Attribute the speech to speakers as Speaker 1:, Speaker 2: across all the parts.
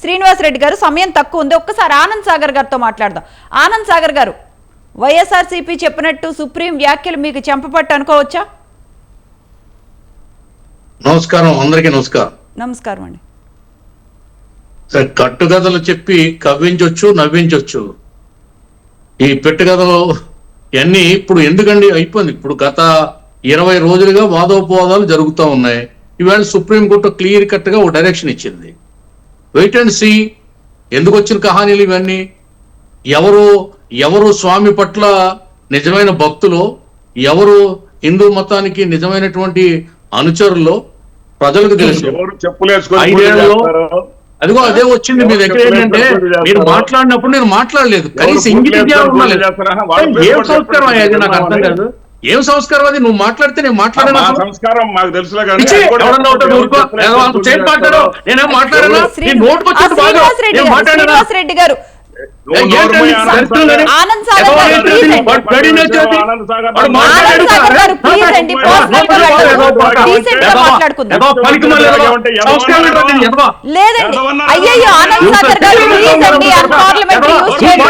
Speaker 1: శ్రీనివాస్ రెడ్డి గారు సమయం తక్కువ ఉంది. ఒక్కసారి ఆనంద్ సాగర్ గారితో మాట్లాడదాం. ఆనంద్ సాగర్ గారు, వైఎస్ఆర్సీపీ చెప్పినట్టు సుప్రీం వ్యాఖ్యలు మీకు చెంపపట్టు అనుకోవచ్చా?
Speaker 2: నమస్కారం, అందరికీ నమస్కారం.
Speaker 1: నమస్కారం అండి.
Speaker 2: సరే, కట్టుకథలు చెప్పి కవ్వించవచ్చు, నవ్వించవచ్చు. ఈ పెట్టుకథలు ఇవన్నీ ఇప్పుడు ఎందుకండి అయిపోయింది. ఇప్పుడు గత 20 రోజులుగా వాదోపవాదాలు జరుగుతూ ఉన్నాయి. ఈవేళ సుప్రీంకోర్టు క్లియర్ కట్ గా ఒక డైరెక్షన్ ఇచ్చింది. Wait and see. ఎందుకు వచ్చిన కహానీలు ఇవన్నీ? ఎవరు స్వామి పట్ల నిజమైన భక్తులు, ఎవరు హిందూ మతానికి నిజమైనటువంటి అనుచరులు ప్రజలకు తెలుసు. అదిగో అదే వచ్చింది మీ దగ్గర. ఏంటంటే మీరు మాట్లాడినప్పుడు నేను మాట్లాడలేదు, కనీసం ఇంగిత ఏం సంస్కారం అయ్యేది నాకు అర్థం కాదు. ఏం సంస్కారం అది? నువ్వు మాట్లాడితే నేను మాట్లాడిన సంస్కారం మాకు తెలుసులే. నేనేం మాట్లాడాను?
Speaker 1: రెడ్డి గారు, ఆనంద్ సాగర్ గారు లేదండి. అయ్యయ్యో, ఆనంద్ సాగర్ గారు ప్లీజ్ అండి, అన్పార్లమెంటరీ యూజ్ చేయండి.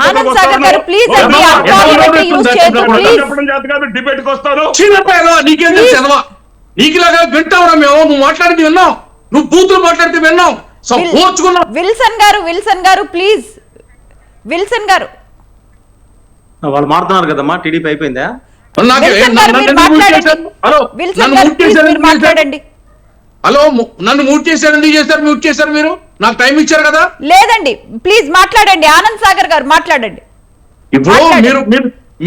Speaker 1: ఆనంద్ సాగర్ గారు ప్లీజ్ అండి, అన్పార్లమెంటరీ యూజ్ చేయొద్దు ప్లీజ్.
Speaker 2: డిబేట్ కి వస్తారు. నీకేం తెలుసు? నీకులాగా వింటావురా మేము? నువ్వు మాట్లాడింది విన్నావు, నువ్వు బూతులు మాట్లాడితే విన్నావు.
Speaker 1: విల్సన్ గారు ప్లీజ్. విల్సన్ గారు,
Speaker 3: వాళ్ళు మాట్లాడుతున్నారు కదమ్మా. టీడీపీ అయిపోయిందా?
Speaker 1: మాట్లాడండి.
Speaker 2: హలో, నన్ను మ్యూట్ చేశారు. ఎందుకు చేశారు? మ్యూట్ చేశారు మీరు? నాకు టైం ఇచ్చారు కదా.
Speaker 1: లేదండి, ప్లీజ్ మాట్లాడండి. ఆనంద్ సాగర్ గారు మాట్లాడండి.
Speaker 2: ఇప్పుడు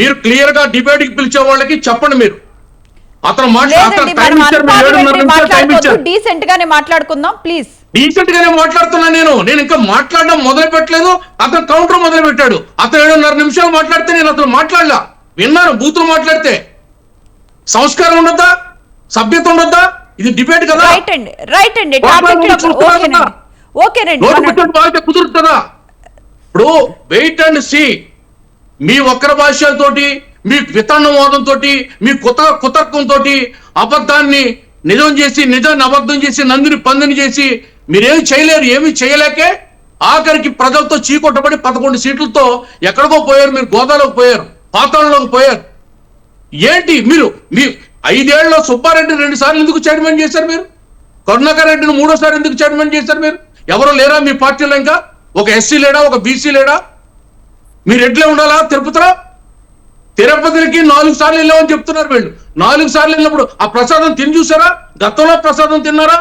Speaker 2: మీరు క్లియర్ గా డిబేట్ కి పిలిచే వాళ్ళకి చెప్పండి. మీరు అతను
Speaker 1: డీసెంట్ గానే మాట్లాడుకుందాం ప్లీజ్.
Speaker 2: డీసెంట్ గానే మాట్లాడుతున్నా నేను ఇంకా మాట్లాడడం మొదలు పెట్టలేదు. అతను కౌంటర్ మొదలు పెట్టాడు. అతను 7.5 నిమిషాలు మాట్లాడితే నేను అతను మాట్లాడలా. విన్నాను. బూతులు మాట్లాడితే సంస్కారం ఉండద్దా? సభ్యత ఉండద్దా? ఇది డిబేట్ కదా.
Speaker 1: రైట్ అండి.
Speaker 2: కుదురుతుందా? ఇప్పుడు వెయిట్ అండ్ సీ. మీ వక్ర భాష్యాలతోటి, మీ వితరణవాదంతో, మీ కుతర్కంతో అబద్ధాన్ని నిజం చేసి, నిజాన్ని అబద్ధం చేసి, నందిని పందిని చేసి మీరేమి చేయలేరు. ఏమి చేయలేకే ఆఖరికి ప్రజలతో చీకొట్టబడి 11 సీట్లతో ఎక్కడికో పోయారు. మీరు గోదాలోకి పోయారు, పాతాళంలోకి పోయారు. ఏంటి మీరు? మీ 5 ఏళ్లలో సుబ్బారెడ్డిని 2 సార్లు ఎందుకు చైర్మన్ చేశారు? మీరు కరుణాకర్ రెడ్డిని 3వ సారి ఎందుకు చైర్మన్ చేశారు? మీరు ఎవరు లేరా మీ పార్టీలో? ఇంకా ఒక ఎస్సీ లేడా? ఒక బీసీ లేడా? మీరు ఎట్లే ఉండాలా? తిరుపతికి 4 సార్లు వెళ్ళామని చెప్తున్నారు వీళ్ళు. 4 సార్లు వెళ్ళినప్పుడు ఆ ప్రసాదం తిని చూసారా? గతంలో ప్రసాదం తిన్నారా?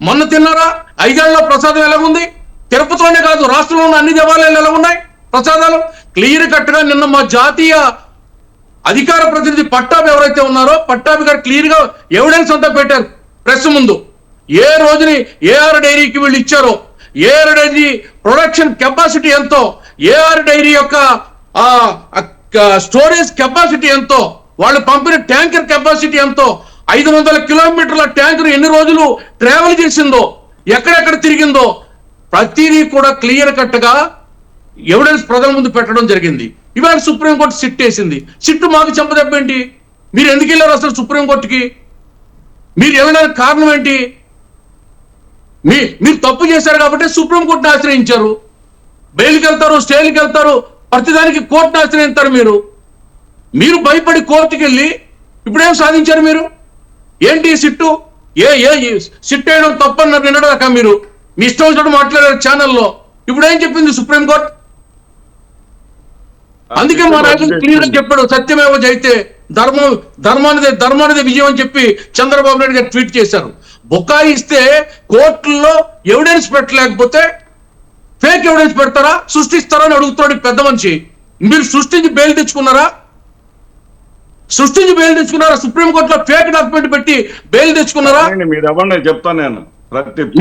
Speaker 2: మొన్న తిన్నారా? 5 ఏళ్లలో ప్రసాదం ఎలాగుంది? తిరుపతిలోనే కాదు, రాష్ట్రంలో ఉన్న అన్ని దేవాలయాలు ఎలా ఉన్నాయి ప్రసాదాలు? క్లియర్ కట్ గా నిన్న మా జాతీయ అధికార ప్రతినిధి పట్టాభి ఎవరైతే ఉన్నారో, పట్టాభి గారు క్లియర్ గా ఎవిడెన్స్ అంతా పెట్టారు ప్రెస్ ముందు. ఏ రోజుని ఏఆర్ డైరీకి వీళ్ళు ఇచ్చారో, ఏఆర్ డైరీ ప్రొడక్షన్ కెపాసిటీ ఎంతో, ఏఆర్ డైరీ యొక్క స్టోరేజ్ కెపాసిటీ ఎంతో, వాళ్ళు పంపిన ట్యాంకర్ కెపాసిటీ ఎంతో, 500 కిలోమీటర్ల ట్యాంకర్ ఎన్ని రోజులు ట్రావెల్ చేసిందో, ఎక్కడెక్కడ తిరిగిందో ప్రతిదీ కూడా క్లియర్ కట్ గా ఎవిడెన్స్ ప్రజల ముందు పెట్టడం జరిగింది. ఇవాళ సుప్రీంకోర్టు సిట్ వేసింది. సిట్టు మాకు చెంపదెబ్బేంటి? మీరు ఎందుకు వెళ్ళారు అసలు సుప్రీంకోర్టుకి? మీరు ఏమైనా కారణం ఏంటి? మీరు తప్పు చేశారు కాబట్టి సుప్రీంకోర్టుని ఆశ్రయించారు. బెయిల్కి వెళ్తారు, స్టేల్కి వెళ్తారు, ప్రతిదానికి కోర్టును ఆశ్రయిస్తారు. మీరు భయపడి కోర్టుకి వెళ్ళి ఇప్పుడేం సాధించారు? మీరు ఏంటి సిట్టు? సిట్ వేయడం తప్పన్నారు నిన్నడాక. మీరు మీ ఇష్టం వచ్చినట్టు మాట్లాడారు ఛానల్లో. ఇప్పుడు ఏం చెప్పింది సుప్రీంకోర్టు? అందుకే మా నాయకులు క్లియర్ గా చెప్పాడు, సత్యమేవ జయితే, ధర్మానిదే విజయం అని చెప్పి చంద్రబాబు నాయుడు గారు ట్వీట్ చేశారు. బుకాయిస్తే కోర్టుల్లో ఎవిడెన్స్ పెట్టలేకపోతే ఫేక్ ఎవిడెన్స్ పెడతారా, సృష్టిస్తారా అని అడుగుతున్నాడు పెద్ద మనిషి. మీరు సృష్టించి బెయిల్ తెచ్చుకున్నారా? సుప్రీంకోర్టులో ఫేక్ డాక్యుమెంట్ పెట్టి బెయిల్ తెచ్చుకున్నారా?
Speaker 3: చెప్తాను నేను.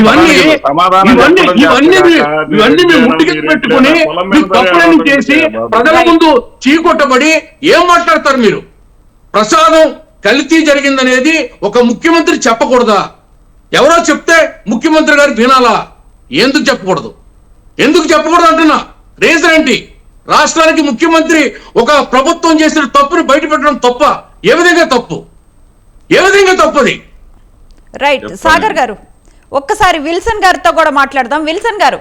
Speaker 2: ఇవన్నీ మీ ముట్టికి పెట్టుకుని తప్పులన్నీ చేసి ప్రజల ముందు చీకొట్టబడి ఏం మాట్లాడతారు మీరు? ప్రసాదం కల్తీ జరిగిందనేది ఒక ముఖ్యమంత్రి చెప్పకూడదా? ఎవరో చెప్తే ముఖ్యమంత్రి గారికి వినాలా? ఎందుకు చెప్పకూడదు అంటున్నా. రీజన్ ఏంటి? రాష్ట్రానికి ముఖ్యమంత్రి ఒక ప్రభుత్వం చేసిన తప్పుని బయట పెట్టడం తప్ప? ఏ విధంగా తప్పు? అది
Speaker 1: రైట్
Speaker 3: చెప్పండి.
Speaker 1: సాగర్ గారు ఒక్కసారి విల్సన్ గారితో కూడా మాట్లాడదాం. విల్సన్ గారు